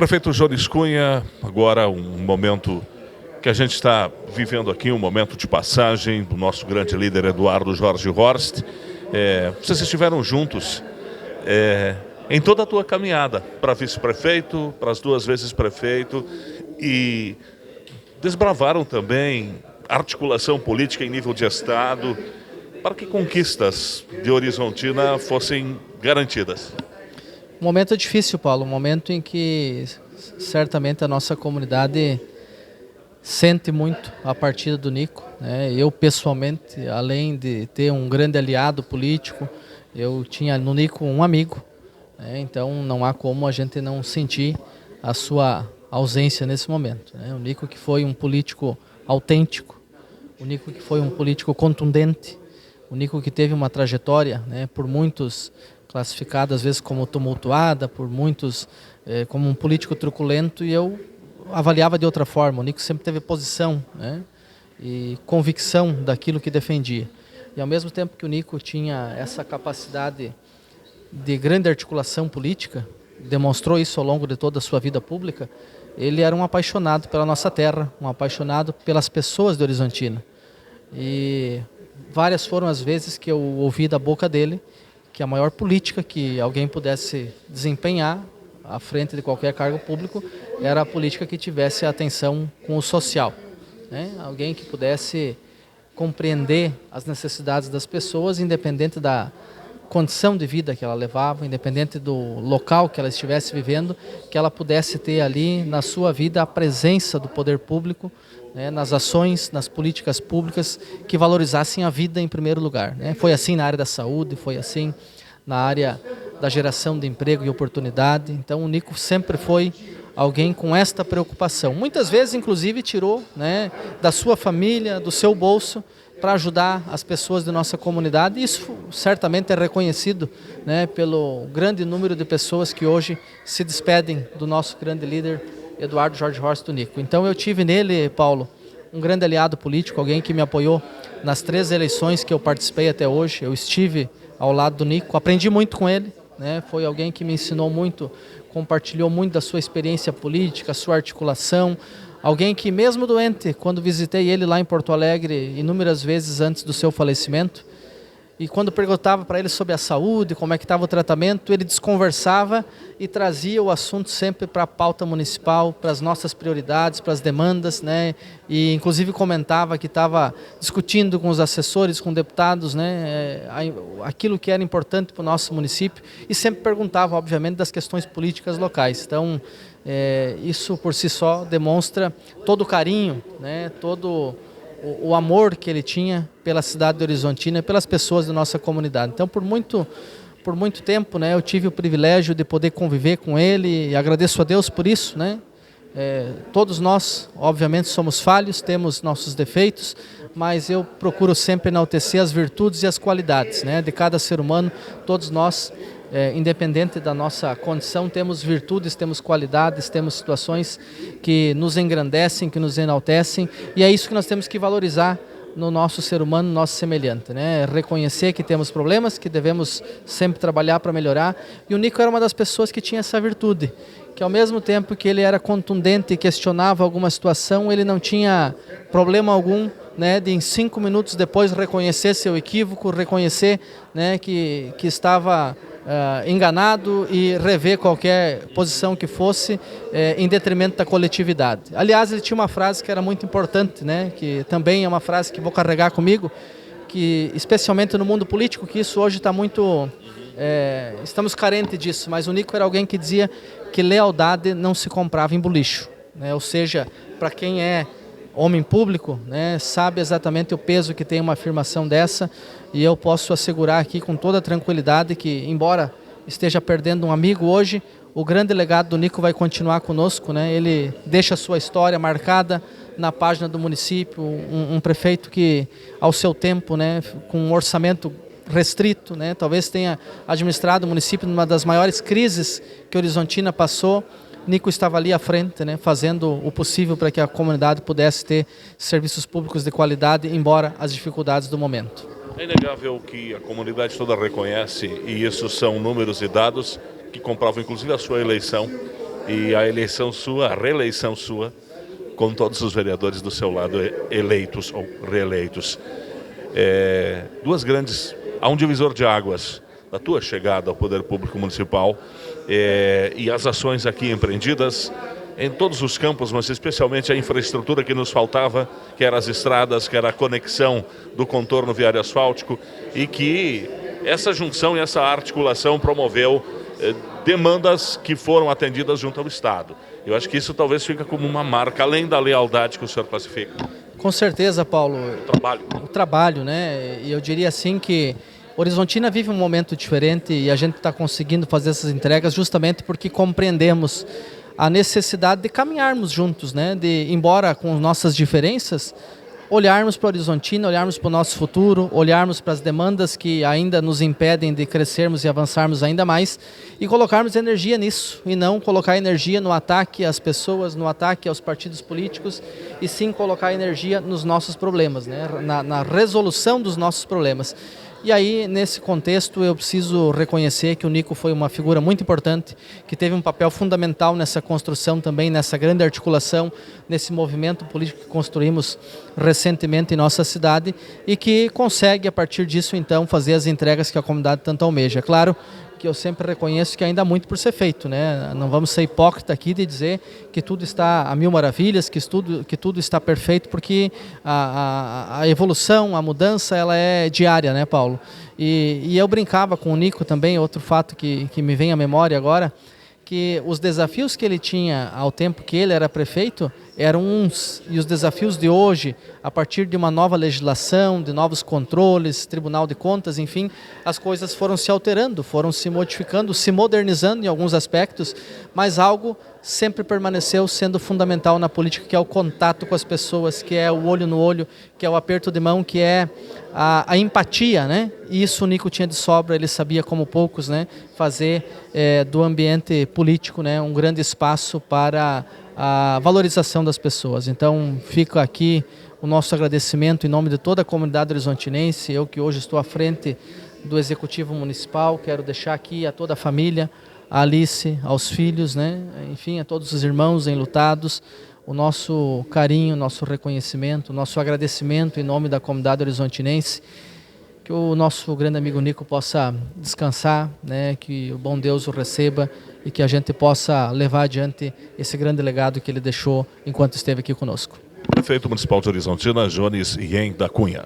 Prefeito Jones Cunha, agora um momento que a gente está vivendo aqui, um momento de passagem do nosso grande líder Eduardo Jorge Horst. Vocês estiveram juntos em toda a tua caminhada para vice-prefeito, para as 2 vezes prefeito, e desbravaram também articulação política em nível de Estado para que conquistas de Horizontina fossem garantidas. Um momento difícil, Paulo, um momento em que certamente a nossa comunidade sente muito a partida do Nico, né? Eu pessoalmente, além de ter um grande aliado político, eu tinha no Nico um amigo, né? Então não há como a gente não sentir a sua ausência nesse momento, né? O Nico que foi um político autêntico, o Nico que foi um político contundente, o Nico que teve uma trajetória, né, por muitos classificada às vezes como tumultuada, por muitos como um político truculento, e eu avaliava de outra forma. O Nico sempre teve posição, né, e convicção daquilo que defendia. E ao mesmo tempo que o Nico tinha essa capacidade de grande articulação política, demonstrou isso ao longo de toda a sua vida pública, ele era um apaixonado pela nossa terra, um apaixonado pelas pessoas de Horizontina. E várias foram as vezes que eu ouvi da boca dele que a maior política que alguém pudesse desempenhar à frente de qualquer cargo público era a política que tivesse atenção com o social, né? Alguém que pudesse compreender as necessidades das pessoas, independente da condição de vida que ela levava, independente do local que ela estivesse vivendo, que ela pudesse ter ali na sua vida a presença do poder público, né, nas ações, nas políticas públicas que valorizassem a vida em primeiro lugar, né? Foi assim na área da saúde, foi assim na área da geração de emprego e oportunidade. Então o Nico sempre foi alguém com esta preocupação. Muitas vezes, inclusive, tirou, né, da sua família, do seu bolso, para ajudar as pessoas de nossa comunidade. Isso certamente é reconhecido, né, pelo grande número de pessoas que hoje se despedem do nosso grande líder Eduardo Jorge Horst do Nico. Então eu tive nele, Paulo, um grande aliado político, alguém que me apoiou nas 3 eleições que eu participei até hoje. Eu estive ao lado do Nico, aprendi muito com ele, né? Foi alguém que me ensinou muito, compartilhou muito da sua experiência política, sua articulação. Alguém que, mesmo doente, quando visitei ele lá em Porto Alegre, inúmeras vezes antes do seu falecimento, e quando perguntava para ele sobre a saúde, como é que estava o tratamento, ele desconversava e trazia o assunto sempre para a pauta municipal, para as nossas prioridades, para as demandas, né? E inclusive comentava que estava discutindo com os assessores, com deputados, né, aquilo que era importante para o nosso município, e sempre perguntava, obviamente, das questões políticas locais. Então, isso por si só demonstra todo o carinho, né, todo o amor que ele tinha pela cidade de Horizontina e pelas pessoas da nossa comunidade. Então, por muito tempo, né, eu tive o privilégio de poder conviver com ele, e agradeço a Deus por isso, né? Todos nós, obviamente, somos falhos, temos nossos defeitos, mas eu procuro sempre enaltecer as virtudes e as qualidades, né, de cada ser humano. Todos nós, independente da nossa condição, temos virtudes, temos qualidades, temos situações que nos engrandecem, que nos enaltecem, e é isso que nós temos que valorizar no nosso ser humano, no nosso semelhante, né? Reconhecer que temos problemas, que devemos sempre trabalhar para melhorar. E o Nico era uma das pessoas que tinha essa virtude, que ao mesmo tempo que ele era contundente e questionava alguma situação, ele não tinha problema algum, né, de em 5 minutos depois reconhecer seu equívoco, reconhecer, né, que estava enganado e rever qualquer posição que fosse em detrimento da coletividade. Aliás, ele tinha uma frase que era muito importante, né, que também é uma frase que vou carregar comigo, que especialmente no mundo político, que isso hoje está muito... estamos carentes disso, mas o Nico era alguém que dizia que lealdade não se comprava em bolicho, né? Ou seja, para quem é homem público, né, sabe exatamente o peso que tem uma afirmação dessa, e eu posso assegurar aqui com toda tranquilidade que, embora esteja perdendo um amigo hoje, o grande legado do Nico vai continuar conosco, né? Ele deixa a sua história marcada na página do município, um prefeito que, ao seu tempo, né, com um orçamento restrito, né, talvez tenha administrado o município numa das maiores crises que Horizontina passou. Nico estava ali à frente, né, fazendo o possível para que a comunidade pudesse ter serviços públicos de qualidade, embora as dificuldades do momento. É inegável que a comunidade toda reconhece, e isso são números e dados que comprovam inclusive a sua eleição, e a eleição sua, a reeleição sua, com todos os vereadores do seu lado eleitos ou reeleitos. Há um divisor de águas da tua chegada ao Poder Público Municipal e as ações aqui empreendidas em todos os campos, mas especialmente a infraestrutura que nos faltava, que eram as estradas, que era a conexão do contorno viário asfáltico, e que essa junção e essa articulação promoveu demandas que foram atendidas junto ao Estado. Eu acho que isso talvez fica como uma marca, além da lealdade que o senhor classifica. Com certeza, Paulo. O trabalho, né? E eu diria assim que Horizontina vive um momento diferente e a gente está conseguindo fazer essas entregas justamente porque compreendemos a necessidade de caminharmos juntos, né? De, embora com nossas diferenças, olharmos para a Horizontina, olharmos para o nosso futuro, olharmos para as demandas que ainda nos impedem de crescermos e avançarmos ainda mais e colocarmos energia nisso e não colocar energia no ataque às pessoas, no ataque aos partidos políticos e sim colocar energia nos nossos problemas, né? na resolução dos nossos problemas. E aí, nesse contexto, eu preciso reconhecer que o Nico foi uma figura muito importante, que teve um papel fundamental nessa construção também, nessa grande articulação, nesse movimento político que construímos recentemente em nossa cidade e que consegue, a partir disso, então, fazer as entregas que a comunidade tanto almeja. É claro que eu sempre reconheço que ainda há muito por ser feito, né? Não vamos ser hipócritas aqui de dizer que tudo está a mil maravilhas, que tudo está perfeito, porque a evolução, a mudança, ela é diária, né, Paulo? E eu brincava com o Nico também, outro fato que me vem à memória agora, que os desafios que ele tinha ao tempo que ele era prefeito eram uns, e os desafios de hoje, a partir de uma nova legislação, de novos controles, Tribunal de Contas, enfim, as coisas foram se alterando, foram se modificando, se modernizando em alguns aspectos, mas algo sempre permaneceu sendo fundamental na política, que é o contato com as pessoas, que é o olho no olho, que é o aperto de mão, que é a empatia, né? E isso o Nico tinha de sobra, ele sabia como poucos, né, fazer do ambiente político, né, um grande espaço para a valorização das pessoas. Então fica aqui o nosso agradecimento em nome de toda a comunidade horizontinense, eu que hoje estou à frente do Executivo Municipal, quero deixar aqui a toda a família, a Alice, aos filhos, né, enfim, a todos os irmãos enlutados, o nosso carinho, nosso reconhecimento, nosso agradecimento em nome da comunidade horizontinense, que o nosso grande amigo Nico possa descansar, né, que o bom Deus o receba e que a gente possa levar adiante esse grande legado que ele deixou enquanto esteve aqui conosco. Prefeito Municipal de Horizontina, Jones Ien da Cunha.